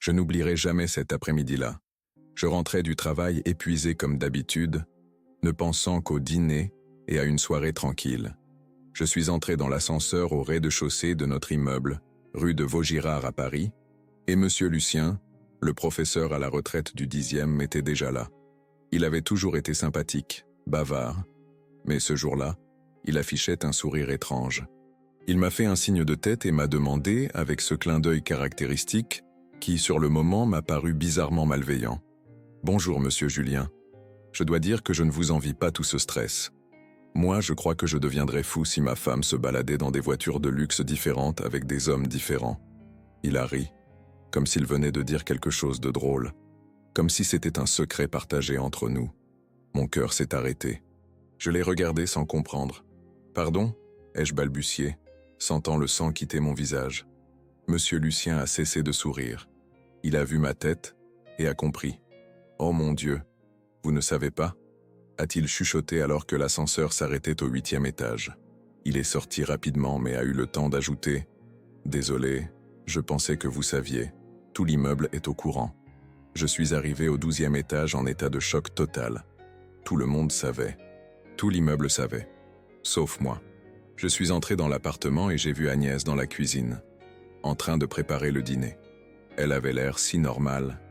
Je n'oublierai jamais cet après-midi-là. Je rentrais du travail épuisé comme d'habitude, ne pensant qu'au dîner et à une soirée tranquille. Je suis entré dans l'ascenseur au rez-de-chaussée de notre immeuble, rue de Vaugirard à Paris, et Monsieur Lucien, le professeur à la retraite du 10e, était déjà là. Il avait toujours été sympathique, bavard, mais ce jour-là, il affichait un sourire étrange. Il m'a fait un signe de tête et m'a demandé, avec ce clin d'œil caractéristique, qui sur le moment m'a paru bizarrement malveillant. « Bonjour, monsieur Julien. Je dois dire que je ne vous envie pas tout ce stress. Moi, je crois que je deviendrais fou si ma femme se baladait dans des voitures de luxe différentes avec des hommes différents. » Il a ri, comme s'il venait de dire quelque chose de drôle, comme si c'était un secret partagé entre nous. Mon cœur s'est arrêté. Je l'ai regardé sans comprendre. « Pardon ?» ai-je balbutié, sentant le sang quitter mon visage. Monsieur Lucien a cessé de sourire. Il a vu ma tête et a compris. « Oh mon Dieu, vous ne savez pas ?» a-t-il chuchoté alors que l'ascenseur s'arrêtait au 8e étage. Il est sorti rapidement mais a eu le temps d'ajouter « Désolé, je pensais que vous saviez. Tout l'immeuble est au courant. » Je suis arrivé au 12e étage en état de choc total. Tout le monde savait. Tout l'immeuble savait. Sauf moi. Je suis entré dans l'appartement et j'ai vu Agnès dans la cuisine, en train de préparer le dîner. Elle avait l'air si normale,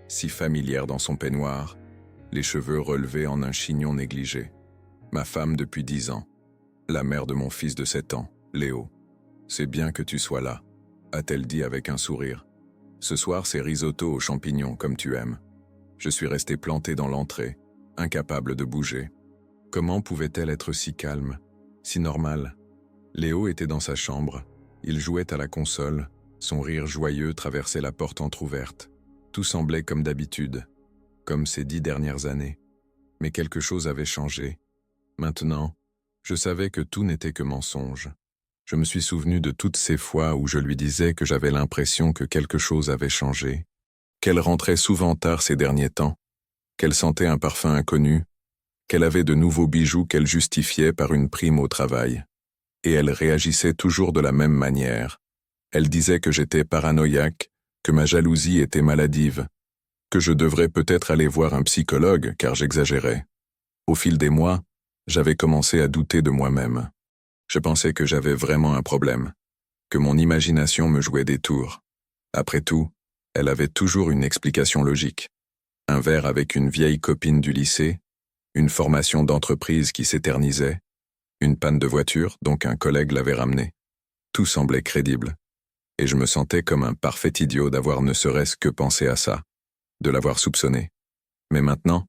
si familière dans son peignoir, les cheveux relevés en un chignon négligé. Ma femme depuis 10 ans, la mère de mon fils de 7 ans, Léo. « C'est bien que tu sois là », a-t-elle dit avec un sourire. « Ce soir, c'est risotto aux champignons comme tu aimes. » Je suis resté planté dans l'entrée, incapable de bouger. Comment pouvait-elle être si calme, si normale? Léo était dans sa chambre. Il jouait à la console. Son rire joyeux traversait la porte entr'ouverte. Tout semblait comme d'habitude, comme ces 10 dernières années. Mais quelque chose avait changé. Maintenant, je savais que tout n'était que mensonge. Je me suis souvenu de toutes ces fois où je lui disais que j'avais l'impression que quelque chose avait changé, qu'elle rentrait souvent tard ces derniers temps, qu'elle sentait un parfum inconnu, qu'elle avait de nouveaux bijoux qu'elle justifiait par une prime au travail. Et elle réagissait toujours de la même manière. Elle disait que j'étais paranoïaque, que ma jalousie était maladive, que je devrais peut-être aller voir un psychologue car j'exagérais. Au fil des mois, j'avais commencé à douter de moi-même. Je pensais que j'avais vraiment un problème, que mon imagination me jouait des tours. Après tout, elle avait toujours une explication logique. Un verre avec une vieille copine du lycée, une formation d'entreprise qui s'éternisait, une panne de voiture, donc un collègue l'avait ramené. Tout semblait crédible. Et je me sentais comme un parfait idiot d'avoir ne serait-ce que pensé à ça, de l'avoir soupçonné. Mais maintenant,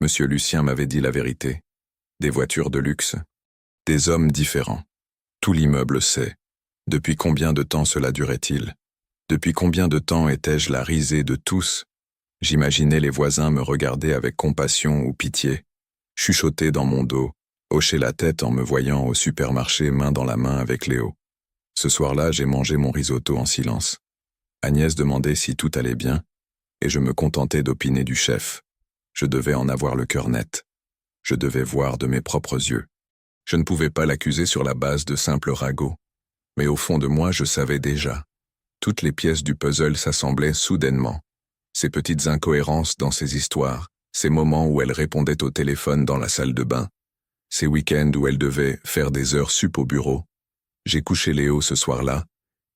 Monsieur Lucien m'avait dit la vérité. Des voitures de luxe, des hommes différents. Tout l'immeuble sait. Depuis combien de temps cela durait-il? Depuis combien de temps étais-je la risée de tous? J'imaginais les voisins me regarder avec compassion ou pitié, chuchoter dans mon dos, hocher la tête en me voyant au supermarché main dans la main avec Léo. Ce soir-là, j'ai mangé mon risotto en silence. Agnès demandait si tout allait bien, et je me contentais d'opiner du chef. Je devais en avoir le cœur net. Je devais voir de mes propres yeux. Je ne pouvais pas l'accuser sur la base de simples ragots. Mais au fond de moi, je savais déjà. Toutes les pièces du puzzle s'assemblaient soudainement. Ces petites incohérences dans ses histoires, ces moments où elle répondait au téléphone dans la salle de bain, ces week-ends où elle devait faire des heures sup au bureau. J'ai couché Léo ce soir-là,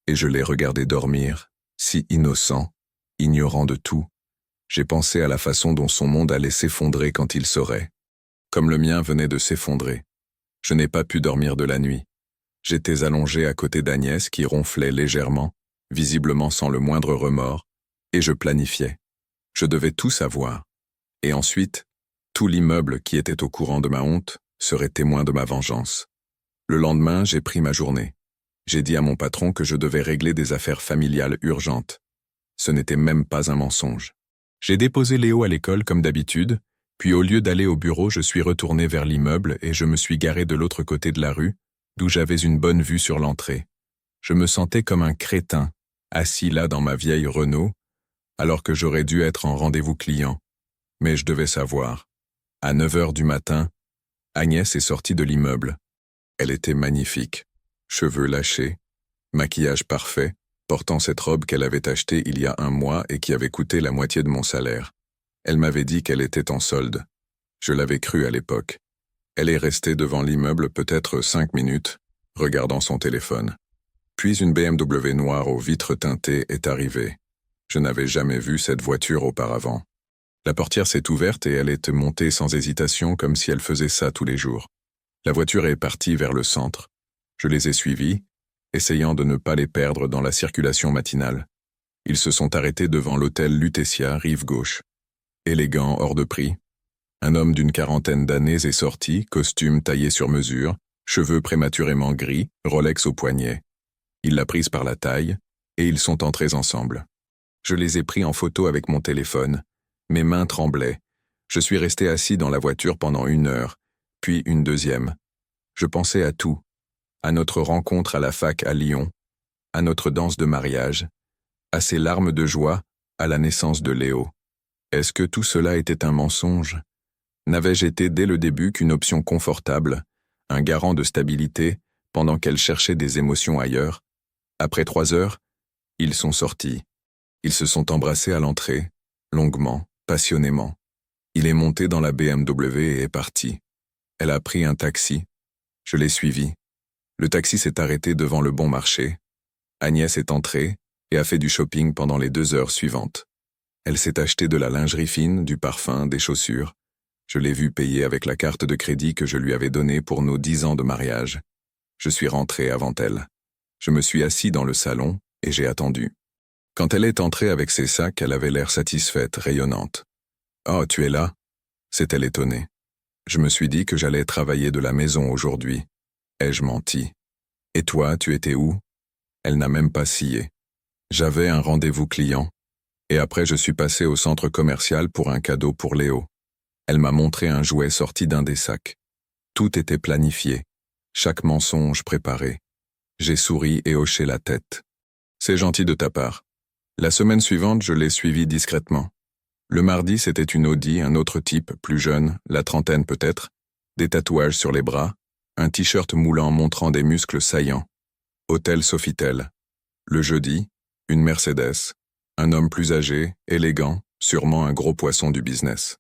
et je l'ai regardé dormir, si innocent, ignorant de tout. J'ai pensé à la façon dont son monde allait s'effondrer quand il saurait. Comme le mien venait de s'effondrer. Je n'ai pas pu dormir de la nuit. J'étais allongé à côté d'Agnès qui ronflait légèrement, visiblement sans le moindre remords, et je planifiais. Je devais tout savoir. Et ensuite, tout l'immeuble qui était au courant de ma honte serait témoin de ma vengeance. Le lendemain, j'ai pris ma journée. J'ai dit à mon patron que je devais régler des affaires familiales urgentes. Ce n'était même pas un mensonge. J'ai déposé Léo à l'école comme d'habitude, puis au lieu d'aller au bureau, je suis retourné vers l'immeuble et je me suis garé de l'autre côté de la rue, d'où j'avais une bonne vue sur l'entrée. Je me sentais comme un crétin, assis là dans ma vieille Renault, alors que j'aurais dû être en rendez-vous client. Mais je devais savoir. À 9 heures du matin, Agnès est sortie de l'immeuble. Elle était magnifique. Cheveux lâchés, maquillage parfait, portant cette robe qu'elle avait achetée il y a un mois et qui avait coûté la moitié de mon salaire. Elle m'avait dit qu'elle était en solde. Je l'avais cru à l'époque. Elle est restée devant l'immeuble peut-être 5 minutes, regardant son téléphone. Puis une BMW noire aux vitres teintées est arrivée. Je n'avais jamais vu cette voiture auparavant. La portière s'est ouverte et elle est montée sans hésitation comme si elle faisait ça tous les jours. La voiture est partie vers le centre. Je les ai suivis, essayant de ne pas les perdre dans la circulation matinale. Ils se sont arrêtés devant l'hôtel Lutetia, rive gauche. Élégant, hors de prix. Un homme d'une 40aine d'années est sorti, costume taillé sur mesure, cheveux prématurément gris, Rolex au poignet. Il l'a prise par la taille, et ils sont entrés ensemble. Je les ai pris en photo avec mon téléphone. Mes mains tremblaient. Je suis resté assis dans la voiture pendant 1 heure, puis une deuxième. Je pensais à tout. À notre rencontre à la fac à Lyon, à notre danse de mariage, à ces larmes de joie, à la naissance de Léo. Est-ce que tout cela était un mensonge? N'avais-je été dès le début qu'une option confortable, un garant de stabilité, pendant qu'elle cherchait des émotions ailleurs? Après 3 heures, ils sont sortis. Ils se sont embrassés à l'entrée, longuement, passionnément. Il est monté dans la BMW et est parti. Elle a pris un taxi. Je l'ai suivi. Le taxi s'est arrêté devant le Bon Marché. Agnès est entrée et a fait du shopping pendant les 2 heures suivantes. Elle s'est acheté de la lingerie fine, du parfum, des chaussures. Je l'ai vue payer avec la carte de crédit que je lui avais donnée pour nos 10 ans de mariage. Je suis rentré avant elle. Je me suis assis dans le salon et j'ai attendu. Quand elle est entrée avec ses sacs, elle avait l'air satisfaite, rayonnante. « Oh, tu es là ?» s'est-elle étonnée. Je me suis dit que j'allais travailler de la maison aujourd'hui. Ai-je menti? « Et toi, tu étais où ?» Elle n'a même pas scié. J'avais un rendez-vous client. Et après, je suis passé au centre commercial pour un cadeau pour Léo. Elle m'a montré un jouet sorti d'un des sacs. Tout était planifié. Chaque mensonge préparé. J'ai souri et hoché la tête. C'est gentil de ta part. La semaine suivante, je l'ai suivi discrètement. Le mardi, c'était une Audi, un autre type, plus jeune, la trentaine peut-être, des tatouages sur les bras, un t-shirt moulant montrant des muscles saillants. Hôtel Sofitel. Le jeudi, une Mercedes, un homme plus âgé, élégant, sûrement un gros poisson du business.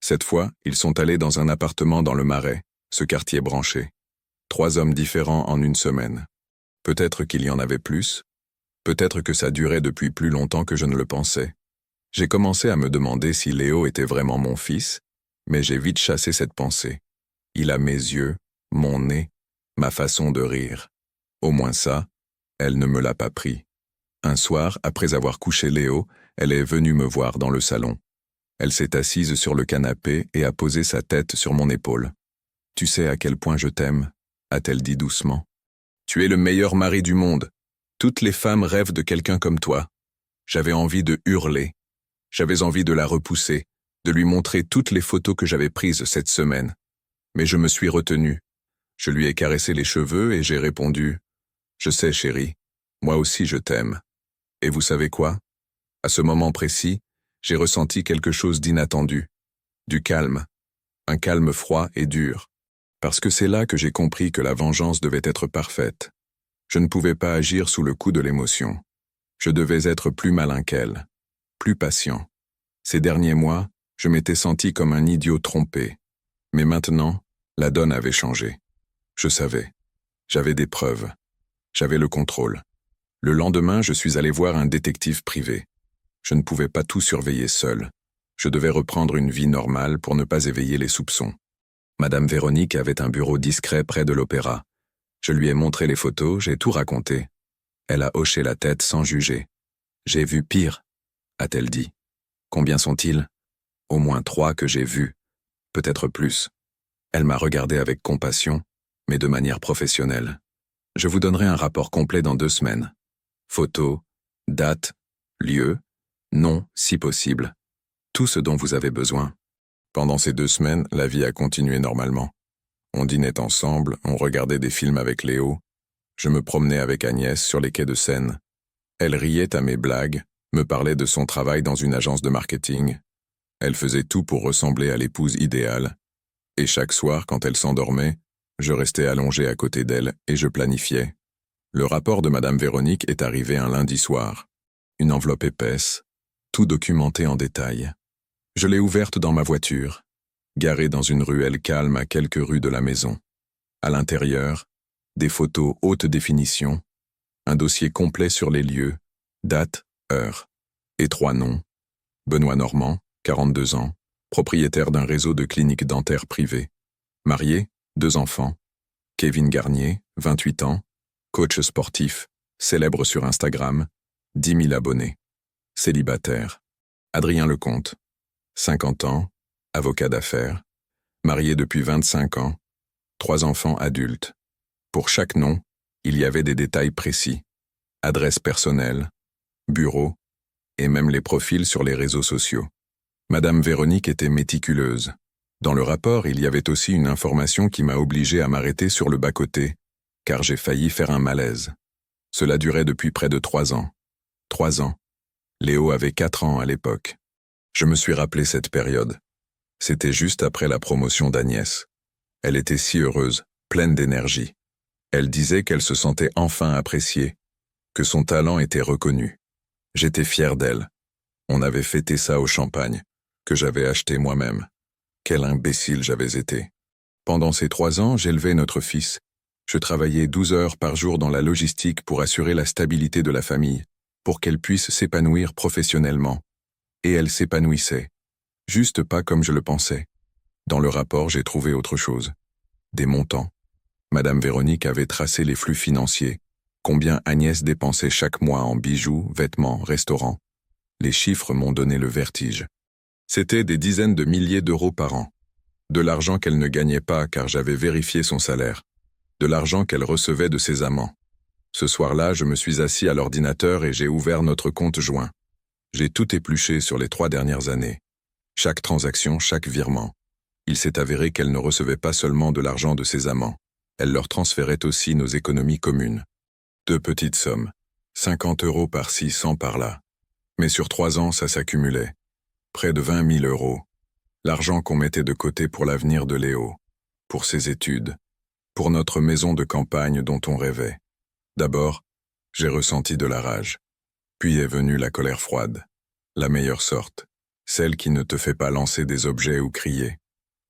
Cette fois, ils sont allés dans un appartement dans le Marais, ce quartier branché. 3 hommes différents en 1 semaine. Peut-être qu'il y en avait plus. Peut-être que ça durait depuis plus longtemps que je ne le pensais. J'ai commencé à me demander si Léo était vraiment mon fils, mais j'ai vite chassé cette pensée. Il a mes yeux, mon nez, ma façon de rire. Au moins ça, elle ne me l'a pas pris. Un soir, après avoir couché Léo, elle est venue me voir dans le salon. Elle s'est assise sur le canapé et a posé sa tête sur mon épaule. « Tu sais à quel point je t'aime ?» a-t-elle dit doucement. « Tu es le meilleur mari du monde. Toutes les femmes rêvent de quelqu'un comme toi. » J'avais envie de hurler. J'avais envie de la repousser, de lui montrer toutes les photos que j'avais prises cette semaine. Mais je me suis retenu. Je lui ai caressé les cheveux et j'ai répondu « Je sais, chérie, moi aussi je t'aime. » Et vous savez quoi? À ce moment précis, j'ai ressenti quelque chose d'inattendu. Du calme. Un calme froid et dur. Parce que c'est là que j'ai compris que la vengeance devait être parfaite. Je ne pouvais pas agir sous le coup de l'émotion. Je devais être plus malin qu'elle, plus patient. Ces derniers mois, je m'étais senti comme un idiot trompé. Mais maintenant, la donne avait changé. Je savais. J'avais des preuves. J'avais le contrôle. Le lendemain, je suis allé voir un détective privé. Je ne pouvais pas tout surveiller seul. Je devais reprendre une vie normale pour ne pas éveiller les soupçons. Madame Véronique avait un bureau discret près de l'opéra. Je lui ai montré les photos, j'ai tout raconté. Elle a hoché la tête sans juger. « J'ai vu pire », a-t-elle dit. « Combien sont-ils ? » « Au moins 3 que j'ai vus, peut-être plus. » Elle m'a regardé avec compassion, mais de manière professionnelle. « Je vous donnerai un rapport complet dans 2 semaines. Photos, date, lieu, nom si possible. Tout ce dont vous avez besoin. » Pendant ces 2 semaines, la vie a continué normalement. On dînait ensemble, on regardait des films avec Léo. Je me promenais avec Agnès sur les quais de Seine. Elle riait à mes blagues, me parlait de son travail dans une agence de marketing. Elle faisait tout pour ressembler à l'épouse idéale. Et chaque soir, quand elle s'endormait, je restais allongé à côté d'elle et je planifiais. Le rapport de Madame Véronique est arrivé un lundi soir. Une enveloppe épaisse, tout documenté en détail. Je l'ai ouverte dans ma voiture, garée dans une ruelle calme à quelques rues de la maison. À l'intérieur, des photos haute définition, un dossier complet sur les lieux, date, heure, et 3 noms. Benoît Normand, 42 ans, propriétaire d'un réseau de cliniques dentaires privées. Marié, 2 enfants. Kevin Garnier, 28 ans, coach sportif, célèbre sur Instagram, 10 000 abonnés. Célibataire. Adrien Lecomte, 50 ans, avocat d'affaires, marié depuis 25 ans, 3 enfants adultes. Pour chaque nom, il y avait des détails précis. Adresse personnelle, bureau, et même les profils sur les réseaux sociaux. Madame Véronique était méticuleuse. Dans le rapport, il y avait aussi une information qui m'a obligé à m'arrêter sur le bas-côté, car j'ai failli faire un malaise. Cela durait depuis près de 3 ans. 3 ans. Léo avait 4 ans à l'époque. Je me suis rappelé cette période. C'était juste après la promotion d'Agnès. Elle était si heureuse, pleine d'énergie. Elle disait qu'elle se sentait enfin appréciée, que son talent était reconnu. J'étais fier d'elle. On avait fêté ça au champagne, que j'avais acheté moi-même. Quel imbécile j'avais été. Pendant ces 3 ans, j'élevais notre fils. Je travaillais 12 heures par jour dans la logistique pour assurer la stabilité de la famille, pour qu'elle puisse s'épanouir professionnellement. Et elle s'épanouissait. Juste pas comme je le pensais. Dans le rapport, j'ai trouvé autre chose. Des montants. Madame Véronique avait tracé les flux financiers, combien Agnès dépensait chaque mois en bijoux, vêtements, restaurants. Les chiffres m'ont donné le vertige. C'était des dizaines de milliers d'euros par an. De l'argent qu'elle ne gagnait pas car j'avais vérifié son salaire. De l'argent qu'elle recevait de ses amants. Ce soir-là, je me suis assis à l'ordinateur et j'ai ouvert notre compte joint. J'ai tout épluché sur les 3 dernières années. Chaque transaction, chaque virement. Il s'est avéré qu'elle ne recevait pas seulement de l'argent de ses amants. Elle leur transférait aussi nos économies communes. 2 petites sommes. 50 euros par-ci, 100 par-là. Mais sur 3 ans, ça s'accumulait. Près de 20 000 euros. L'argent qu'on mettait de côté pour l'avenir de Léo. Pour ses études. Pour notre maison de campagne dont on rêvait. D'abord, j'ai ressenti de la rage. Puis est venue la colère froide. La meilleure sorte. Celle qui ne te fait pas lancer des objets ou crier.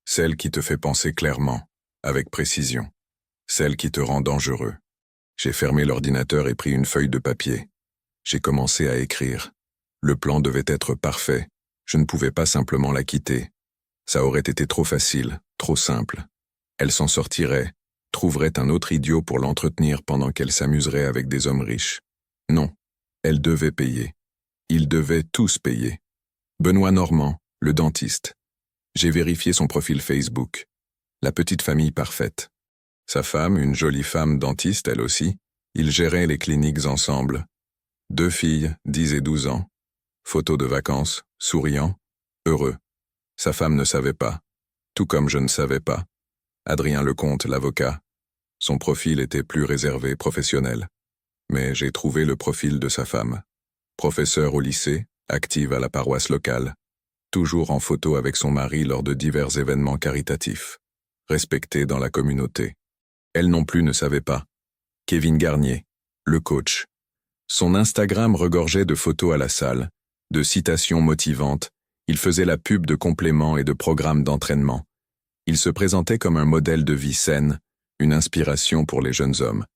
Celle qui te fait penser clairement, avec précision. Celle qui te rend dangereux. J'ai fermé l'ordinateur et pris une feuille de papier. J'ai commencé à écrire. Le plan devait être parfait. Je ne pouvais pas simplement la quitter. Ça aurait été trop facile, trop simple. Elle s'en sortirait, trouverait un autre idiot pour l'entretenir pendant qu'elle s'amuserait avec des hommes riches. Non, elle devait payer. Ils devaient tous payer. Benoît Normand, le dentiste. J'ai vérifié son profil Facebook. La petite famille parfaite. Sa femme, une jolie femme dentiste elle aussi, ils géraient les cliniques ensemble. 2 filles, 10 et 12 ans. Photos de vacances, souriant, heureux. Sa femme ne savait pas, tout comme je ne savais pas. Adrien Lecomte, l'avocat. Son profil était plus réservé, professionnel. Mais j'ai trouvé le profil de sa femme. Professeure au lycée, active à la paroisse locale. Toujours en photo avec son mari lors de divers événements caritatifs. Respectée dans la communauté. Elle non plus ne savait pas. Kevin Garnier, le coach. Son Instagram regorgeait de photos à la salle, de citations motivantes. Il faisait la pub de compléments et de programmes d'entraînement. Il se présentait comme un modèle de vie saine, une inspiration pour les jeunes hommes.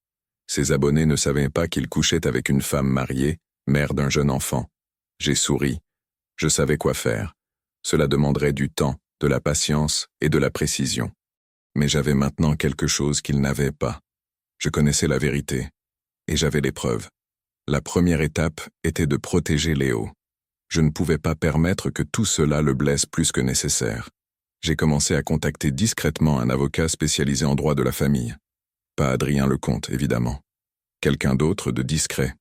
Ses abonnés ne savaient pas qu'il couchait avec une femme mariée, mère d'un jeune enfant. J'ai souri. Je savais quoi faire. Cela demanderait du temps, de la patience et de la précision. Mais j'avais maintenant quelque chose qu'il n'avait pas. Je connaissais la vérité. Et j'avais les preuves. La première étape était de protéger Léo. Je ne pouvais pas permettre que tout cela le blesse plus que nécessaire. J'ai commencé à contacter discrètement un avocat spécialisé en droit de la famille. Pas Adrien Lecomte, évidemment. Quelqu'un d'autre de discret.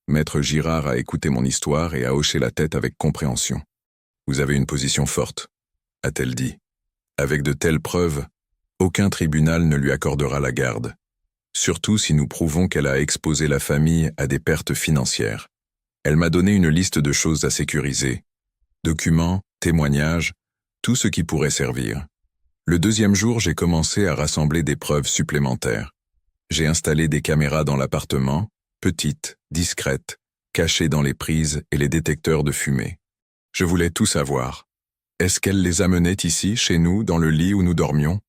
Maître Girard a écouté mon histoire et a hoché la tête avec compréhension. « Vous avez une position forte », a-t-elle dit. « Avec de telles preuves, aucun tribunal ne lui accordera la garde. Surtout si nous prouvons qu'elle a exposé la famille à des pertes financières. Elle m'a donné une liste de choses à sécuriser. Documents, témoignages, tout ce qui pourrait servir. Le 2e jour, j'ai commencé à rassembler des preuves supplémentaires. J'ai installé des caméras dans l'appartement, petites, discrètes, cachées dans les prises et les détecteurs de fumée. Je voulais tout savoir. Est-ce qu'elle les amenait ici, chez nous, dans le lit où nous dormions?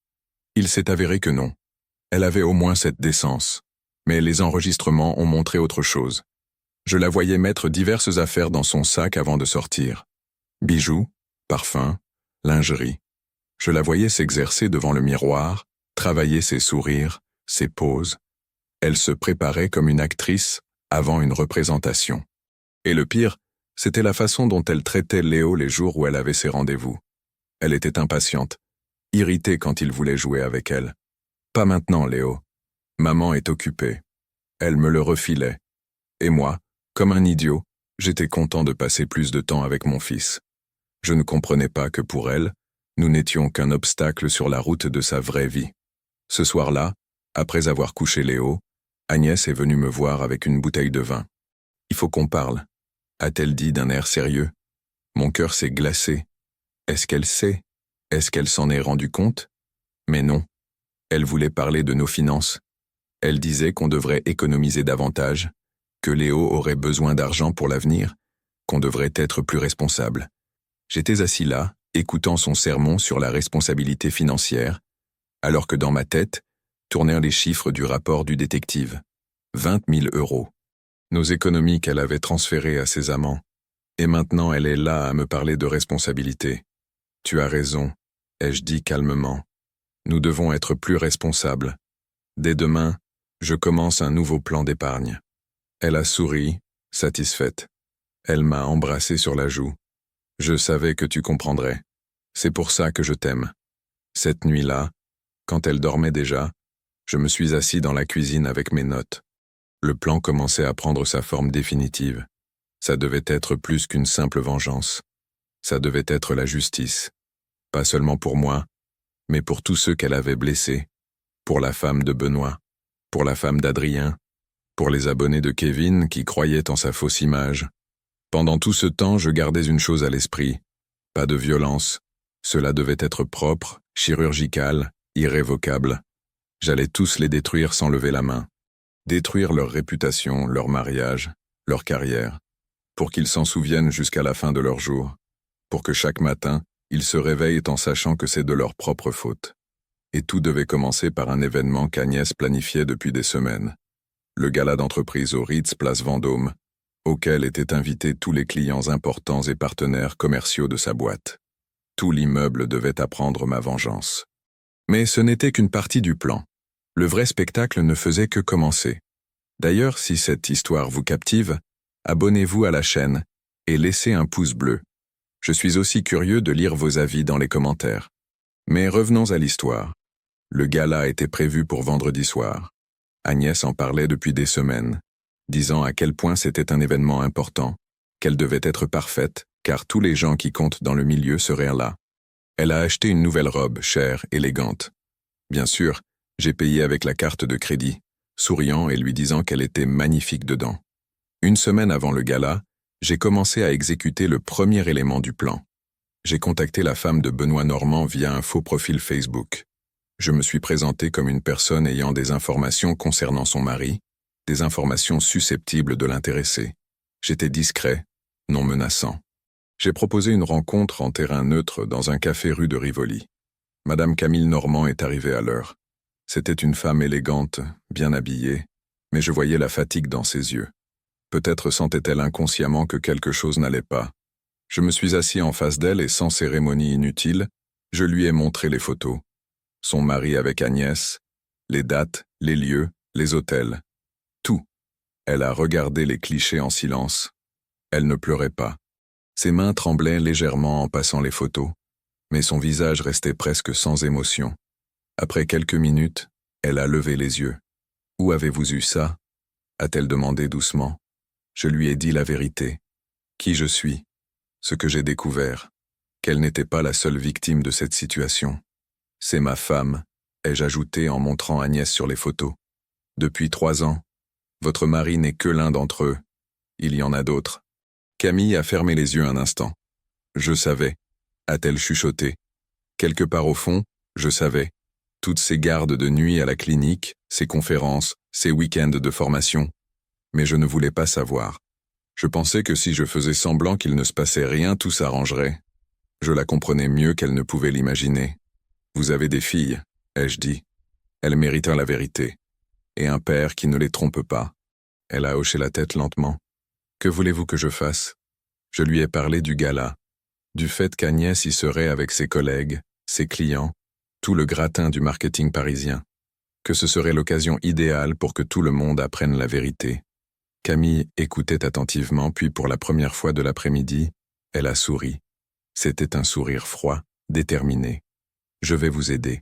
Il s'est avéré que non. Elle avait au moins cette décence. Mais les enregistrements ont montré autre chose. Je la voyais mettre diverses affaires dans son sac avant de sortir. Bijoux, parfums, lingerie. Je la voyais s'exercer devant le miroir, travailler ses sourires, ses poses. Elle se préparait comme une actrice avant une représentation. Et le pire, c'était la façon dont elle traitait Léo les jours où elle avait ses rendez-vous. Elle était impatiente, irritée quand il voulait jouer avec elle. Pas maintenant, Léo. Maman est occupée. Elle me le refilait. Et moi, comme un idiot, j'étais content de passer plus de temps avec mon fils. Je ne comprenais pas que pour elle, nous n'étions qu'un obstacle sur la route de sa vraie vie. Ce soir-là, après avoir couché Léo, Agnès est venue me voir avec une bouteille de vin. « Il faut qu'on parle », a-t-elle dit d'un air sérieux. Mon cœur s'est glacé. Est-ce qu'elle sait? Est-ce qu'elle s'en est rendue compte? Mais non. Elle voulait parler de nos finances. Elle disait qu'on devrait économiser davantage, que Léo aurait besoin d'argent pour l'avenir, qu'on devrait être plus responsable. J'étais assis là, écoutant son sermon sur la responsabilité financière, alors que dans ma tête tournèrent les chiffres du rapport du détective. 20 000 €. Nos économies qu'elle avait transférées à ses amants. Et maintenant elle est là à me parler de responsabilité. Tu as raison, ai-je dit calmement. Nous devons être plus responsables. Dès demain, je commence un nouveau plan d'épargne. Elle a souri, satisfaite. Elle m'a embrassé sur la joue. Je savais que tu comprendrais. C'est pour ça que je t'aime. Cette nuit-là, quand elle dormait déjà, je me suis assis dans la cuisine avec mes notes. Le plan commençait à prendre sa forme définitive. Ça devait être plus qu'une simple vengeance. Ça devait être la justice. Pas seulement pour moi, mais pour tous ceux qu'elle avait blessés. Pour la femme de Benoît, pour la femme d'Adrien, pour les abonnés de Kevin qui croyaient en sa fausse image. Pendant tout ce temps, je gardais une chose à l'esprit. Pas de violence. Cela devait être propre, chirurgical, irrévocable. J'allais tous les détruire sans lever la main. Détruire leur réputation, leur mariage, leur carrière, pour qu'ils s'en souviennent jusqu'à la fin de leur jour, pour que chaque matin, ils se réveillent en sachant que c'est de leur propre faute. Et tout devait commencer par un événement qu'Agnès planifiait depuis des semaines. Le gala d'entreprise au Ritz Place Vendôme, auquel étaient invités tous les clients importants et partenaires commerciaux de sa boîte. Tout l'immeuble devait apprendre ma vengeance. Mais ce n'était qu'une partie du plan. Le vrai spectacle ne faisait que commencer. D'ailleurs, si cette histoire vous captive, abonnez-vous à la chaîne et laissez un pouce bleu. Je suis aussi curieux de lire vos avis dans les commentaires. Mais revenons à l'histoire. Le gala était prévu pour vendredi soir. Agnès en parlait depuis des semaines, disant à quel point c'était un événement important, qu'elle devait être parfaite, car tous les gens qui comptent dans le milieu seraient là. Elle a acheté une nouvelle robe, chère, élégante. Bien sûr, j'ai payé avec la carte de crédit, souriant et lui disant qu'elle était magnifique dedans. Une semaine avant le gala, j'ai commencé à exécuter le premier élément du plan. J'ai contacté la femme de Benoît Normand via un faux profil Facebook. Je me suis présenté comme une personne ayant des informations concernant son mari, des informations susceptibles de l'intéresser. J'étais discret, non menaçant. J'ai proposé une rencontre en terrain neutre dans un café rue de Rivoli. Madame Camille Normand est arrivée à l'heure. C'était une femme élégante, bien habillée, mais je voyais la fatigue dans ses yeux. Peut-être sentait-elle inconsciemment que quelque chose n'allait pas. Je me suis assis en face d'elle et sans cérémonie inutile, je lui ai montré les photos. Son mari avec Agnès, les dates, les lieux, les hôtels. Tout. Elle a regardé les clichés en silence. Elle ne pleurait pas. Ses mains tremblaient légèrement en passant les photos, mais son visage restait presque sans émotion. Après quelques minutes, elle a levé les yeux. « Où avez-vous eu ça ?» a-t-elle demandé doucement. Je lui ai dit la vérité. Qui je suis, ce que j'ai découvert, qu'elle n'était pas la seule victime de cette situation. C'est ma femme, ai-je ajouté en montrant Agnès sur les photos. Depuis 3 ans, votre mari n'est que l'un d'entre eux. Il y en a d'autres. Camille a fermé les yeux un instant. Je savais, a-t-elle chuchoté. Quelque part au fond, je savais. toutes ces gardes de nuit à la clinique, ces conférences, ces week-ends de formation. Mais je ne voulais pas savoir. Je pensais que si je faisais semblant qu'il ne se passait rien, tout s'arrangerait. Je la comprenais mieux qu'elle ne pouvait l'imaginer. Vous avez des filles, ai-je dit. Elles méritent la vérité. Et un père qui ne les trompe pas. Elle a hoché la tête lentement. Que voulez-vous que je fasse? Je lui ai parlé du gala, du fait qu'Agnès y serait avec ses collègues, ses clients, tout le gratin du marketing parisien, que ce serait l'occasion idéale pour que tout le monde apprenne la vérité. Camille écoutait attentivement, puis pour la première fois de l'après-midi, elle a souri. C'était un sourire froid, déterminé. Je vais vous aider.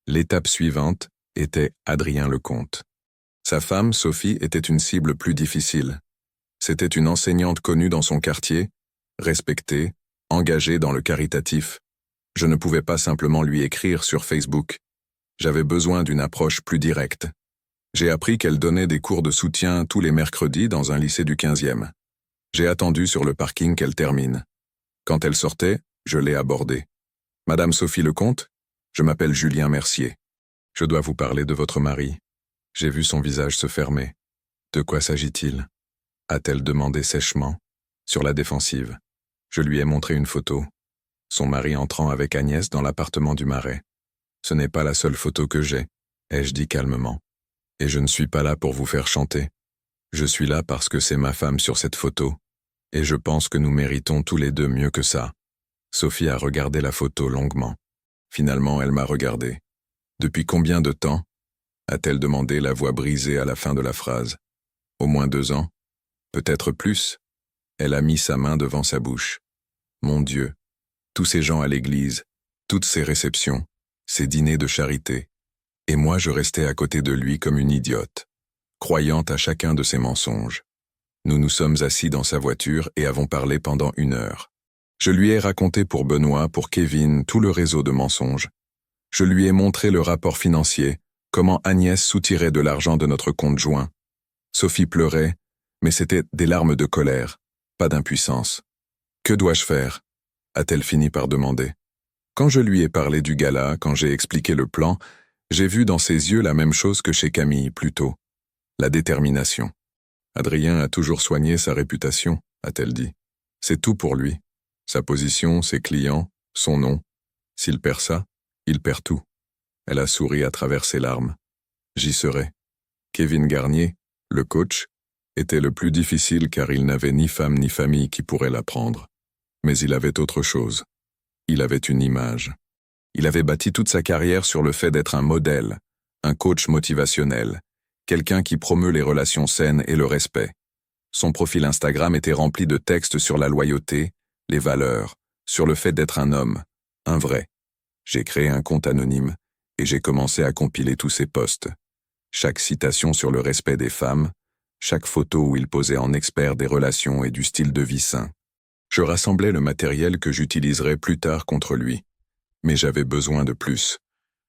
L'étape suivante était Adrien Lecomte. Sa femme, Sophie, était une cible plus difficile. C'était une enseignante connue dans son quartier, respectée, engagée dans le caritatif. Je ne pouvais pas simplement lui écrire sur Facebook. J'avais besoin d'une approche plus directe. J'ai appris qu'elle donnait des cours de soutien tous les mercredis dans un lycée du 15e. J'ai attendu sur le parking qu'elle termine. Quand elle sortait, je l'ai abordée. « Madame Sophie Lecomte, je m'appelle Julien Mercier. Je dois vous parler de votre mari. » J'ai vu son visage se fermer. « De quoi s'agit-il » a-t-elle demandé sèchement, sur la défensive. Je lui ai montré une photo. Son mari entrant avec Agnès dans l'appartement du Marais. « Ce n'est pas la seule photo que j'ai, » ai-je dit calmement. « Et je ne suis pas là pour vous faire chanter. Je suis là parce que c'est ma femme sur cette photo. Et je pense que nous méritons tous les deux mieux que ça. » Sophie a regardé la photo longuement. Finalement, elle m'a regardé. « Depuis combien de temps » a-t-elle demandé, la voix brisée à la fin de la phrase. « Au moins 2 ans. Peut-être plus. » Elle a mis sa main devant sa bouche. Mon Dieu, tous ces gens à l'église, toutes ces réceptions, ces dîners de charité. Et moi je restais à côté de lui comme une idiote, croyant à chacun de ses mensonges. Nous nous sommes assis dans sa voiture et avons parlé pendant 1 heure. Je lui ai raconté pour Benoît, pour Kevin, tout le réseau de mensonges. Je lui ai montré le rapport financier, comment Agnès soutirait de l'argent de notre compte joint. Sophie pleurait, mais c'était des larmes de colère, pas d'impuissance. « Que dois-je faire » a-t-elle fini par demander. Quand je lui ai parlé du gala, quand j'ai expliqué le plan, j'ai vu dans ses yeux la même chose que chez Camille plus tôt. La détermination. « Adrien a toujours soigné sa réputation » a-t-elle dit. « C'est tout pour lui. Sa position, ses clients, son nom. S'il perd ça, il perd tout. » Elle a souri à travers ses larmes. « J'y serai. » Kevin Garnier, le coach, était le plus difficile car il n'avait ni femme ni famille qui pourrait l'apprendre. Mais il avait autre chose. Il avait une image. Il avait bâti toute sa carrière sur le fait d'être un modèle, un coach motivationnel, quelqu'un qui promeut les relations saines et le respect. Son profil Instagram était rempli de textes sur la loyauté, les valeurs, sur le fait d'être un homme, un vrai. J'ai créé un compte anonyme et j'ai commencé à compiler tous ses posts. Chaque citation sur le respect des femmes, chaque photo où il posait en expert des relations et du style de vie sain. Je rassemblais le matériel que j'utiliserais plus tard contre lui. Mais j'avais besoin de plus.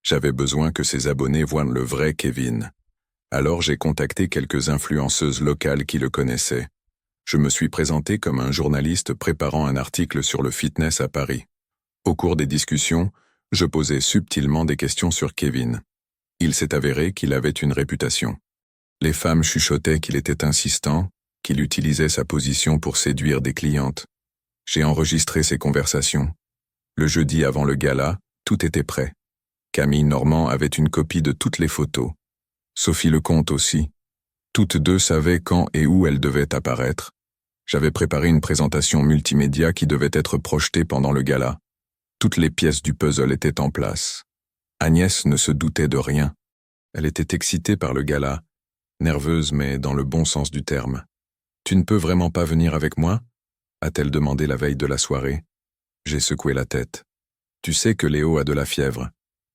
J'avais besoin que ses abonnés voient le vrai Kevin. Alors j'ai contacté quelques influenceuses locales qui le connaissaient. Je me suis présenté comme un journaliste préparant un article sur le fitness à Paris. Au cours des discussions, je posais subtilement des questions sur Kevin. Il s'est avéré qu'il avait une réputation. Les femmes chuchotaient qu'il était insistant, qu'il utilisait sa position pour séduire des clientes. J'ai enregistré ces conversations. Le jeudi avant le gala, tout était prêt. Camille Normand avait une copie de toutes les photos. Sophie Lecomte aussi. Toutes deux savaient quand et où elles devaient apparaître. J'avais préparé une présentation multimédia qui devait être projetée pendant le gala. Toutes les pièces du puzzle étaient en place. Agnès ne se doutait de rien. Elle était excitée par le gala, nerveuse mais dans le bon sens du terme. « Tu ne peux vraiment pas venir avec moi ?» a-t-elle demandé la veille de la soirée. J'ai secoué la tête. « Tu sais que Léo a de la fièvre.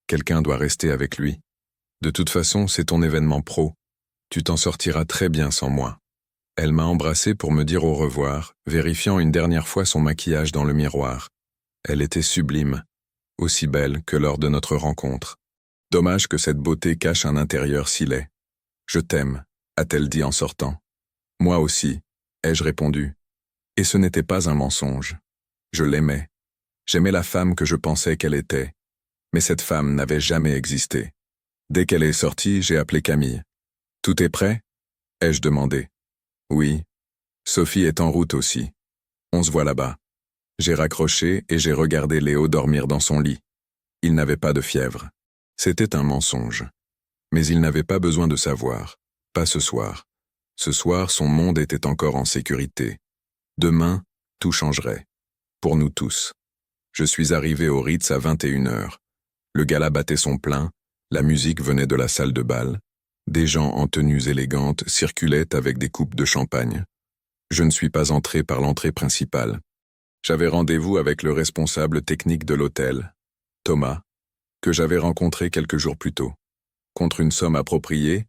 Quelqu'un doit rester avec lui. De toute façon, c'est ton événement pro. Tu t'en sortiras très bien sans moi. » Elle m'a embrassé pour me dire au revoir, vérifiant une dernière fois son maquillage dans le miroir. Elle était sublime, aussi belle que lors de notre rencontre. Dommage que cette beauté cache un intérieur si laid. « Je t'aime », a-t-elle dit en sortant. « Moi aussi », ai-je répondu. Et ce n'était pas un mensonge. Je l'aimais. J'aimais la femme que je pensais qu'elle était. Mais cette femme n'avait jamais existé. Dès qu'elle est sortie, j'ai appelé Camille. « Tout est prêt ?» ai-je demandé. « Oui. Sophie est en route aussi. On se voit là-bas. » J'ai raccroché et j'ai regardé Léo dormir dans son lit. Il n'avait pas de fièvre. C'était un mensonge. Mais il n'avait pas besoin de savoir. Pas ce soir. Ce soir, son monde était encore en sécurité. Demain, tout changerait. Pour nous tous. Je suis arrivé au Ritz à 21h. Le gala battait son plein, la musique venait de la salle de bal. Des gens en tenues élégantes circulaient avec des coupes de champagne. Je ne suis pas entré par l'entrée principale. J'avais rendez-vous avec le responsable technique de l'hôtel, Thomas, que j'avais rencontré quelques jours plus tôt. Contre une somme appropriée,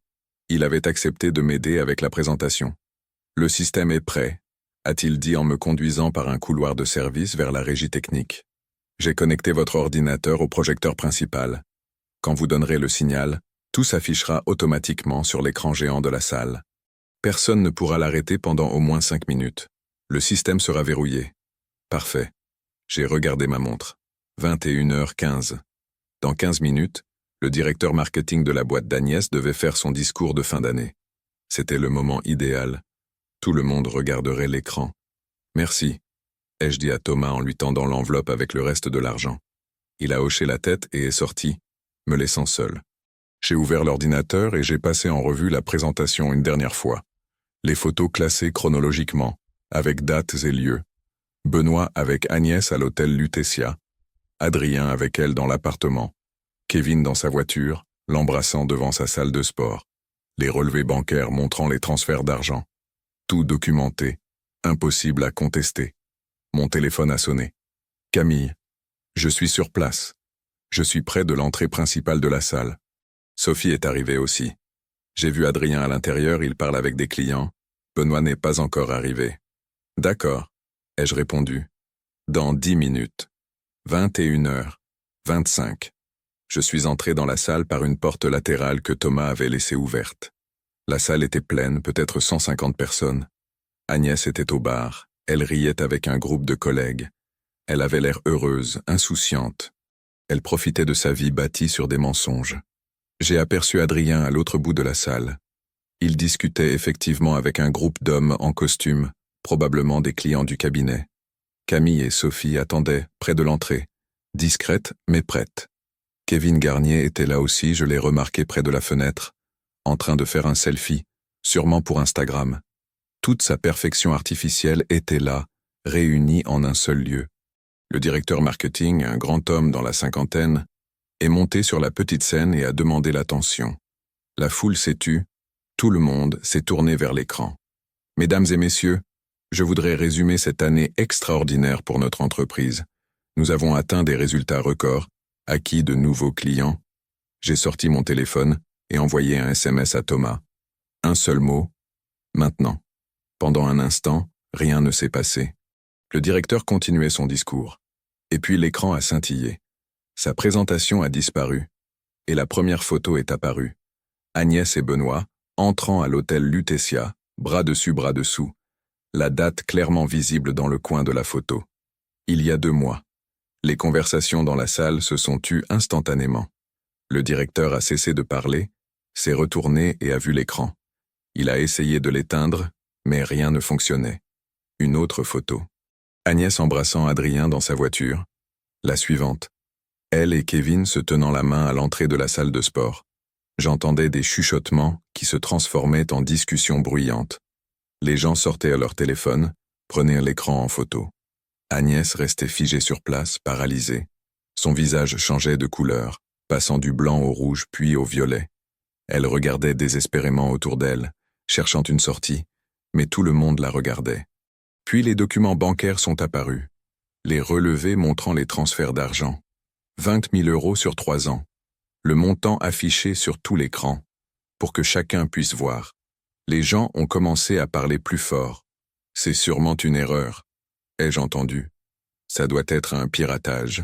il avait accepté de m'aider avec la présentation. « Le système est prêt », a-t-il dit en me conduisant par un couloir de service vers la régie technique. « J'ai connecté votre ordinateur au projecteur principal. Quand vous donnerez le signal, tout s'affichera automatiquement sur l'écran géant de la salle. Personne ne pourra l'arrêter pendant au moins 5 minutes. Le système sera verrouillé. » Parfait. J'ai regardé ma montre. 21h15. Dans 15 minutes, le directeur marketing de la boîte d'Agnès devait faire son discours de fin d'année. C'était le moment idéal. Tout le monde regarderait l'écran. « Merci », ai-je dit à Thomas en lui tendant l'enveloppe avec le reste de l'argent. Il a hoché la tête et est sorti, me laissant seul. J'ai ouvert l'ordinateur et j'ai passé en revue la présentation une dernière fois. Les photos classées chronologiquement, avec dates et lieux. Benoît avec Agnès à l'hôtel Lutetia, Adrien avec elle dans l'appartement, Kevin dans sa voiture, l'embrassant devant sa salle de sport, les relevés bancaires montrant les transferts d'argent. Tout documenté, impossible à contester. Mon téléphone a sonné. « Camille, je suis sur place. Je suis près de l'entrée principale de la salle. » Sophie est arrivée aussi. J'ai vu Adrien à l'intérieur, il parle avec des clients. Benoît n'est pas encore arrivé. « D'accord. » ai-je répondu. Dans 10 minutes. 21h25. Je suis entré dans la salle par une porte latérale que Thomas avait laissée ouverte. La salle était pleine, peut-être 150 personnes. Agnès était au bar. Elle riait avec un groupe de collègues. Elle avait l'air heureuse, insouciante. Elle profitait de sa vie bâtie sur des mensonges. J'ai aperçu Adrien à l'autre bout de la salle. Il discutait effectivement avec un groupe d'hommes en costume, probablement des clients du cabinet. Camille et Sophie attendaient, près de l'entrée, discrètes mais prêtes. Kevin Garnier était là aussi, je l'ai remarqué près de la fenêtre, en train de faire un selfie, sûrement pour Instagram. Toute sa perfection artificielle était là, réunie en un seul lieu. Le directeur marketing, un grand homme dans la cinquantaine, est monté sur la petite scène et a demandé l'attention. La foule s'est tue, tout le monde s'est tourné vers l'écran. Mesdames et messieurs, je voudrais résumer cette année extraordinaire pour notre entreprise. Nous avons atteint des résultats records, acquis de nouveaux clients. J'ai sorti mon téléphone et envoyé un SMS à Thomas. Un seul mot, maintenant. Pendant un instant, rien ne s'est passé. Le directeur continuait son discours. Et puis l'écran a scintillé. Sa présentation a disparu. Et la première photo est apparue. Agnès et Benoît, entrant à l'hôtel Lutetia, bras dessus, bras dessous. La date clairement visible dans le coin de la photo. Il y a 2 mois. Les conversations dans la salle se sont tues instantanément. Le directeur a cessé de parler, s'est retourné et a vu l'écran. Il a essayé de l'éteindre, mais rien ne fonctionnait. Une autre photo. Agnès embrassant Adrien dans sa voiture. La suivante. Elle et Kevin se tenant la main à l'entrée de la salle de sport. J'entendais des chuchotements qui se transformaient en discussions bruyantes. Les gens sortaient à leur téléphone, prenaient l'écran en photo. Agnès restait figée sur place, paralysée. Son visage changeait de couleur, passant du blanc au rouge puis au violet. Elle regardait désespérément autour d'elle, cherchant une sortie, mais tout le monde la regardait. Puis les documents bancaires sont apparus. Les relevés montrant les transferts d'argent. 20 000 € sur 3 ans. Le montant affiché sur tout l'écran, pour que chacun puisse voir. Les gens ont commencé à parler plus fort. C'est sûrement une erreur, ai-je entendu. Ça doit être un piratage.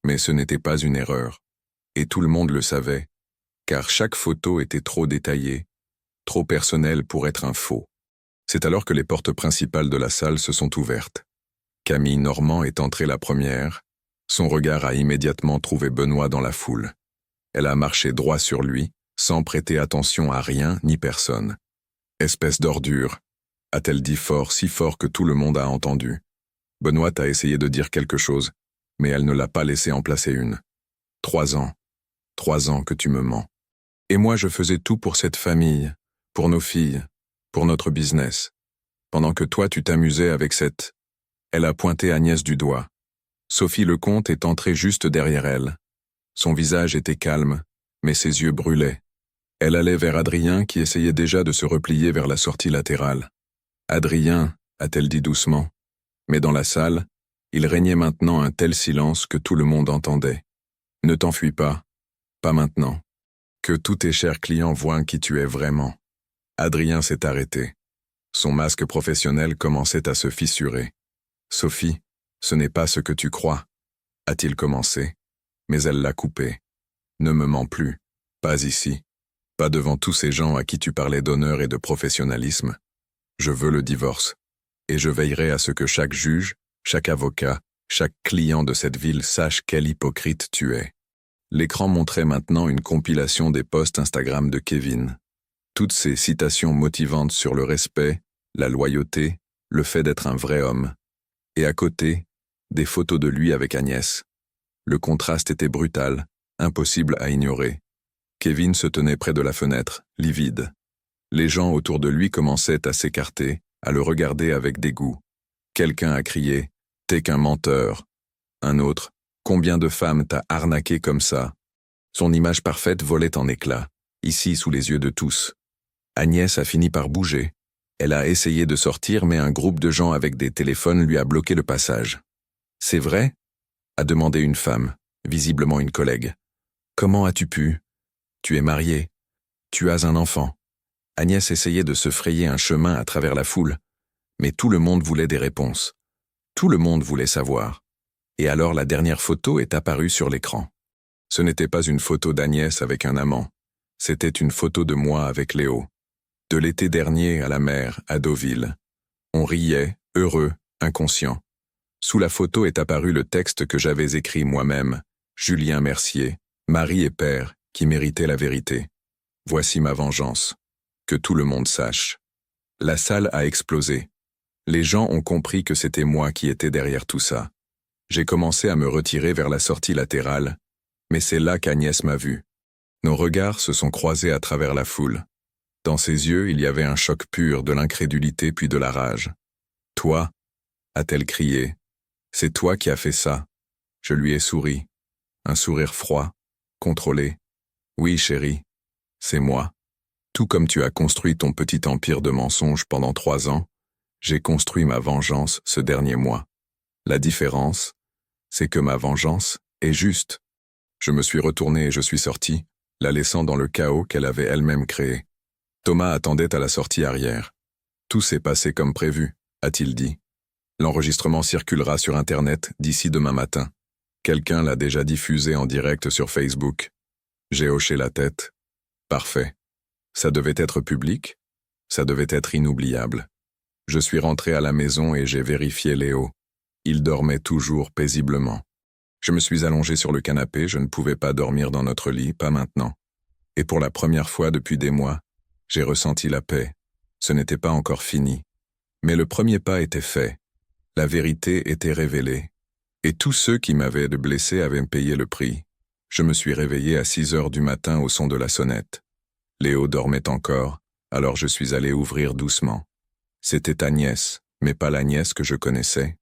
Mais ce n'était pas une erreur. Et tout le monde le savait, car chaque photo était trop détaillée, trop personnelle pour être un faux. C'est alors que les portes principales de la salle se sont ouvertes. Camille Normand est entrée la première, Son regard a immédiatement trouvé Benoît dans la foule. Elle a marché droit sur lui, sans prêter attention à rien ni personne. « Espèce d'ordure », a-t-elle dit fort, si fort que tout le monde a entendu. Benoît a essayé de dire quelque chose, mais elle ne l'a pas laissé en placer une. 3 ans. 3 ans que tu me mens. Et moi je faisais tout pour cette famille, pour nos filles, pour notre business. Pendant que toi tu t'amusais avec cette... Elle a pointé Agnès du doigt. Sophie Lecomte est entrée juste derrière elle. Son visage était calme, mais ses yeux brûlaient. Elle allait vers Adrien qui essayait déjà de se replier vers la sortie latérale. « Adrien », a-t-elle dit doucement. Mais dans la salle, il régnait maintenant un tel silence que tout le monde entendait. « Ne t'enfuis pas. Pas maintenant. Que tous tes chers clients voient qui tu es vraiment. » Adrien s'est arrêté. Son masque professionnel commençait à se fissurer. « Sophie, ce n'est pas ce que tu crois. » a-t-il commencé, mais elle l'a coupé. « Ne me mens plus. Pas ici. Pas devant tous ces gens à qui tu parlais d'honneur et de professionnalisme. Je veux le divorce. Et je veillerai à ce que chaque juge, chaque avocat, chaque client de cette ville sache quel hypocrite tu es. » L'écran montrait maintenant une compilation des posts Instagram de Kevin. Toutes ces citations motivantes sur le respect, la loyauté, le fait d'être un vrai homme. Et à côté, des photos de lui avec Agnès. Le contraste était brutal, impossible à ignorer. Kevin se tenait près de la fenêtre, livide. Les gens autour de lui commençaient à s'écarter, à le regarder avec dégoût. Quelqu'un a crié « T'es qu'un menteur ». Un autre « Combien de femmes t'as arnaqué comme ça ?» Son image parfaite volait en éclats, ici sous les yeux de tous. Agnès a fini par bouger. Elle a essayé de sortir, mais un groupe de gens avec des téléphones lui a bloqué le passage. « C'est vrai ?» a demandé une femme, visiblement une collègue. « Comment as-tu pu ? Tu es marié. Tu as un enfant. » Agnès essayait de se frayer un chemin à travers la foule, mais tout le monde voulait des réponses. Tout le monde voulait savoir. Et alors la dernière photo est apparue sur l'écran. Ce n'était pas une photo d'Agnès avec un amant. C'était une photo de moi avec Léo. De l'été dernier à la mer, à Deauville. On riait, heureux, inconscient. Sous la photo est apparu le texte que j'avais écrit moi-même, Julien Mercier, mari et père, qui méritait la vérité. Voici ma vengeance. Que tout le monde sache. La salle a explosé. Les gens ont compris que c'était moi qui étais derrière tout ça. J'ai commencé à me retirer vers la sortie latérale, mais c'est là qu'Agnès m'a vu. Nos regards se sont croisés à travers la foule. Dans ses yeux, il y avait un choc pur, de l'incrédulité puis de la rage. « Toi » a-t-elle crié. « C'est toi qui as fait ça. » Je lui ai souri. Un sourire froid, contrôlé. « Oui, chérie, c'est moi. Tout comme tu as construit ton petit empire de mensonges pendant 3 ans, j'ai construit ma vengeance ce dernier mois. La différence, c'est que ma vengeance est juste. » Je me suis retourné et je suis sorti, la laissant dans le chaos qu'elle avait elle-même créé. Thomas attendait à la sortie arrière. « Tout s'est passé comme prévu », a-t-il dit. « L'enregistrement circulera sur Internet d'ici demain matin. Quelqu'un l'a déjà diffusé en direct sur Facebook. » J'ai hoché la tête. « Parfait. Ça devait être public. Ça devait être inoubliable. » Je suis rentré à la maison et j'ai vérifié Léo. Il dormait toujours paisiblement. Je me suis allongé sur le canapé, je ne pouvais pas dormir dans notre lit, pas maintenant. Et pour la première fois depuis des mois, j'ai ressenti la paix. Ce n'était pas encore fini. Mais le premier pas était fait. La vérité était révélée. Et tous ceux qui m'avaient blessé avaient payé le prix. Je me suis réveillé à 6 heures du matin au son de la sonnette. Léo dormait encore, alors je suis allé ouvrir doucement. C'était Agnès, mais pas l'Agnès que je connaissais.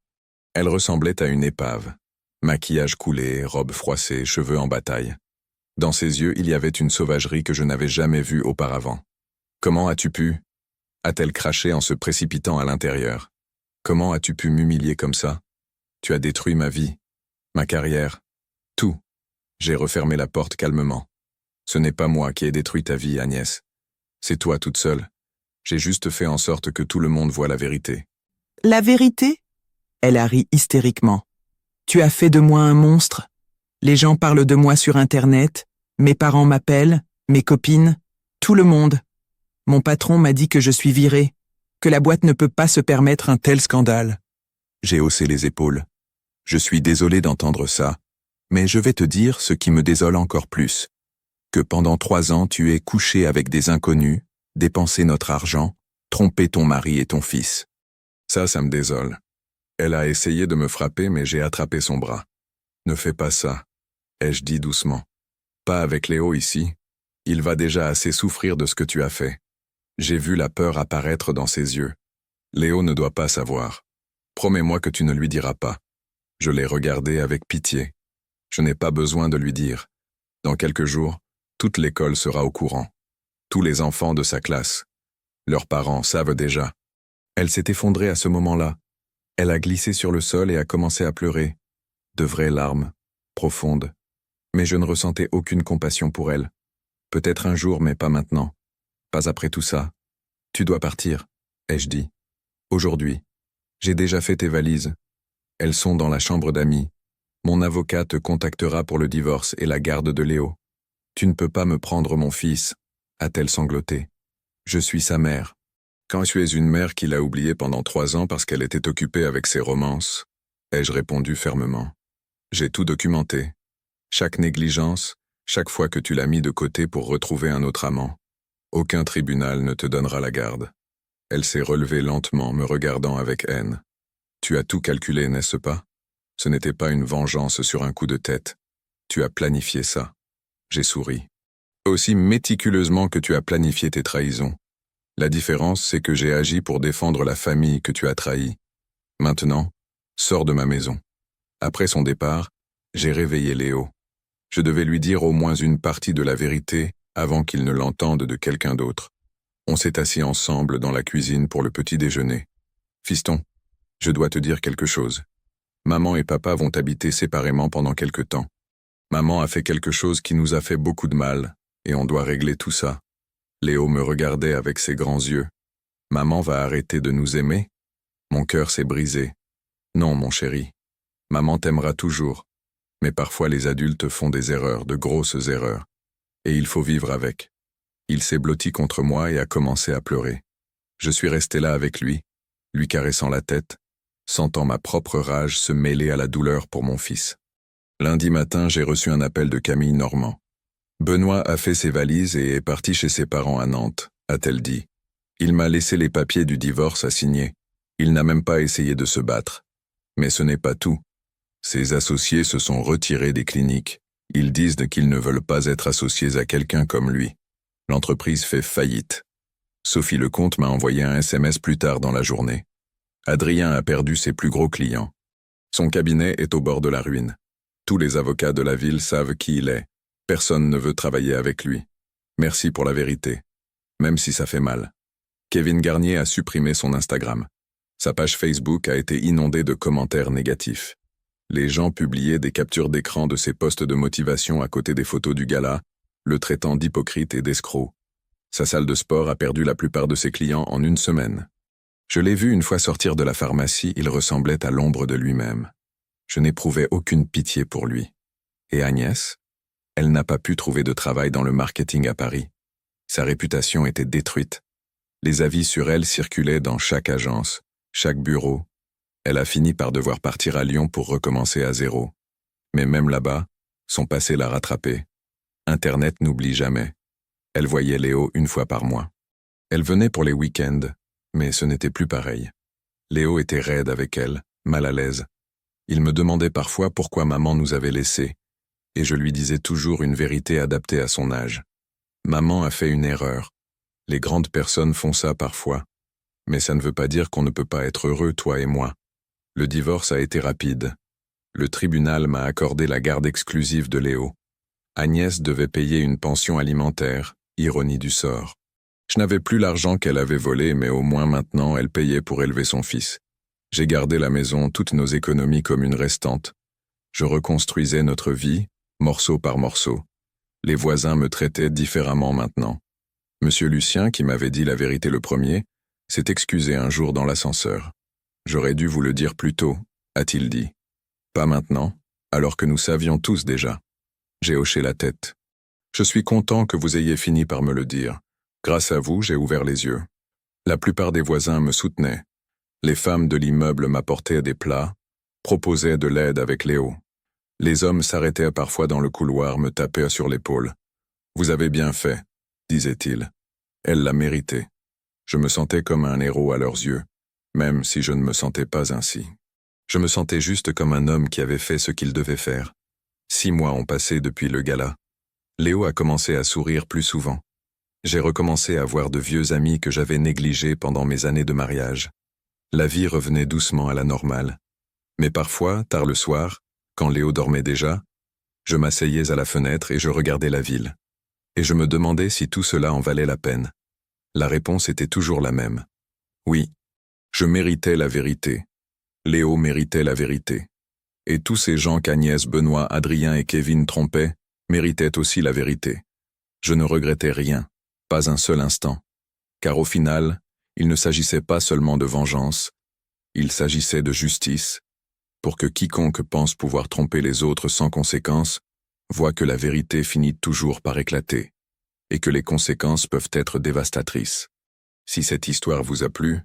Elle ressemblait à une épave. Maquillage coulé, robe froissée, cheveux en bataille. Dans ses yeux, il y avait une sauvagerie que je n'avais jamais vue auparavant. « Comment as-tu pu » a-t-elle craché en se précipitant à l'intérieur. « Comment as-tu pu m'humilier comme ça ? Tu as détruit ma vie, ma carrière, tout. » J'ai refermé la porte calmement. « Ce n'est pas moi qui ai détruit ta vie, Agnès. C'est toi toute seule. J'ai juste fait en sorte que tout le monde voie la vérité. » « La vérité ?» Elle a ri hystériquement. « Tu as fait de moi un monstre. Les gens parlent de moi sur Internet. Mes parents m'appellent, mes copines, tout le monde. Mon patron m'a dit que je suis virée, que la boîte ne peut pas se permettre un tel scandale. » J'ai haussé les épaules. Je suis désolé d'entendre ça, mais je vais te dire ce qui me désole encore plus. Que pendant 3 ans tu aies couché avec des inconnus, dépensé notre argent, trompé ton mari et ton fils. Ça me désole. Elle a essayé de me frapper mais j'ai attrapé son bras. Ne fais pas ça, ai-je dit doucement. Pas avec Léo ici. Il va déjà assez souffrir de ce que tu as fait. J'ai vu la peur apparaître dans ses yeux. Léo ne doit pas savoir. Promets-moi que tu ne lui diras pas. Je l'ai regardé avec pitié. Je n'ai pas besoin de lui dire. Dans quelques jours, toute l'école sera au courant. Tous les enfants de sa classe. Leurs parents savent déjà. Elle s'est effondrée à ce moment-là. Elle a glissé sur le sol et a commencé à pleurer. De vraies larmes, profondes. Mais je ne ressentais aucune compassion pour elle. Peut-être un jour, mais pas maintenant. Pas après tout ça. Tu dois partir, ai-je dit. Aujourd'hui. J'ai déjà fait tes valises. Elles sont dans la chambre d'amis. Mon avocat te contactera pour le divorce et la garde de Léo. Tu ne peux pas me prendre mon fils, a-t-elle sangloté. Je suis sa mère. Quand tu es une mère qui l'a oublié pendant 3 ans parce qu'elle était occupée avec ses romances, ai-je répondu fermement. J'ai tout documenté. Chaque négligence, chaque fois que tu l'as mis de côté pour retrouver un autre amant. Aucun tribunal ne te donnera la garde. Elle s'est relevée lentement, me regardant avec haine. Tu as tout calculé, n'est-ce pas? Ce n'était pas une vengeance sur un coup de tête. Tu as planifié ça. J'ai souri. Aussi méticuleusement que tu as planifié tes trahisons. La différence, c'est que j'ai agi pour défendre la famille que tu as trahie. Maintenant, sors de ma maison. Après son départ, j'ai réveillé Léo. Je devais lui dire au moins une partie de la vérité avant qu'il ne l'entende de quelqu'un d'autre. On s'est assis ensemble dans la cuisine pour le petit déjeuner. Fiston, je dois te dire quelque chose. Maman et papa vont habiter séparément pendant quelque temps. Maman a fait quelque chose qui nous a fait beaucoup de mal, et on doit régler tout ça. Léo me regardait avec ses grands yeux. Maman va arrêter de nous aimer? Mon cœur s'est brisé. Non, mon chéri. Maman t'aimera toujours. Mais parfois les adultes font des erreurs, de grosses erreurs. Et il faut vivre avec. Il s'est blotti contre moi et a commencé à pleurer. Je suis resté là avec lui caressant la tête, sentant ma propre rage se mêler à la douleur pour mon fils. Lundi matin, j'ai reçu un appel de Camille Normand. Benoît a fait ses valises et est parti chez ses parents à Nantes, a-t-elle dit. Il m'a laissé les papiers du divorce à signer. Il n'a même pas essayé de se battre. Mais ce n'est pas tout. Ses associés se sont retirés des cliniques. Ils disent qu'ils ne veulent pas être associés à quelqu'un comme lui. L'entreprise fait faillite. Sophie Lecomte m'a envoyé un SMS plus tard dans la journée. Adrien a perdu ses plus gros clients. Son cabinet est au bord de la ruine. Tous les avocats de la ville savent qui il est. Personne ne veut travailler avec lui. Merci pour la vérité. Même si ça fait mal. Kevin Garnier a supprimé son Instagram. Sa page Facebook a été inondée de commentaires négatifs. Les gens publiaient des captures d'écran de ses posts de motivation à côté des photos du gala, le traitant d'hypocrite et d'escroc. Sa salle de sport a perdu la plupart de ses clients en 1 semaine. Je l'ai vu une fois sortir de la pharmacie, il ressemblait à l'ombre de lui-même. Je n'éprouvais aucune pitié pour lui. Et Agnès? Elle n'a pas pu trouver de travail dans le marketing à Paris. Sa réputation était détruite. Les avis sur elle circulaient dans chaque agence, chaque bureau. Elle a fini par devoir partir à Lyon pour recommencer à zéro. Mais même là-bas, son passé l'a rattrapée. Internet n'oublie jamais. Elle voyait Léo 1 fois par mois. Elle venait pour les week-ends, mais ce n'était plus pareil. Léo était raide avec elle, mal à l'aise. Il me demandait parfois pourquoi maman nous avait laissés, et je lui disais toujours une vérité adaptée à son âge. Maman a fait une erreur. Les grandes personnes font ça parfois. Mais ça ne veut pas dire qu'on ne peut pas être heureux, toi et moi. Le divorce a été rapide. Le tribunal m'a accordé la garde exclusive de Léo. Agnès devait payer une pension alimentaire, ironie du sort. Je n'avais plus l'argent qu'elle avait volé, mais au moins maintenant elle payait pour élever son fils. J'ai gardé la maison, toutes nos économies comme une restante. Je reconstruisais notre vie, morceau par morceau. Les voisins me traitaient différemment maintenant. Monsieur Lucien, qui m'avait dit la vérité le premier, s'est excusé un jour dans l'ascenseur. J'aurais dû vous le dire plus tôt, a-t-il dit. Pas maintenant, alors que nous savions tous déjà. J'ai hoché la tête. Je suis content que vous ayez fini par me le dire. Grâce à vous, j'ai ouvert les yeux. La plupart des voisins me soutenaient. Les femmes de l'immeuble m'apportaient des plats. proposait de l'aide avec Léo. Les hommes s'arrêtaient parfois dans le couloir, me tapaient sur l'épaule. « Vous avez bien fait », disait-il. « Elle l'a mérité. » Je me sentais comme un héros à leurs yeux, même si je ne me sentais pas ainsi. Je me sentais juste comme un homme qui avait fait ce qu'il devait faire. 6 mois ont passé depuis le gala. Léo a commencé à sourire plus souvent. J'ai recommencé à voir de vieux amis que j'avais négligés pendant mes années de mariage. La vie revenait doucement à la normale. Mais parfois, tard le soir, quand Léo dormait déjà, je m'asseyais à la fenêtre et je regardais la ville. Et je me demandais si tout cela en valait la peine. La réponse était toujours la même. Oui, je méritais la vérité. Léo méritait la vérité. Et tous ces gens qu'Agnès, Benoît, Adrien et Kevin trompaient méritaient aussi la vérité. Je ne regrettais rien, pas un seul instant. Car au final, il ne s'agissait pas seulement de vengeance, il s'agissait de justice, pour que quiconque pense pouvoir tromper les autres sans conséquence voit que la vérité finit toujours par éclater, et que les conséquences peuvent être dévastatrices. Si cette histoire vous a plu,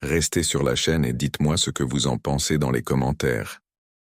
restez sur la chaîne et dites-moi ce que vous en pensez dans les commentaires.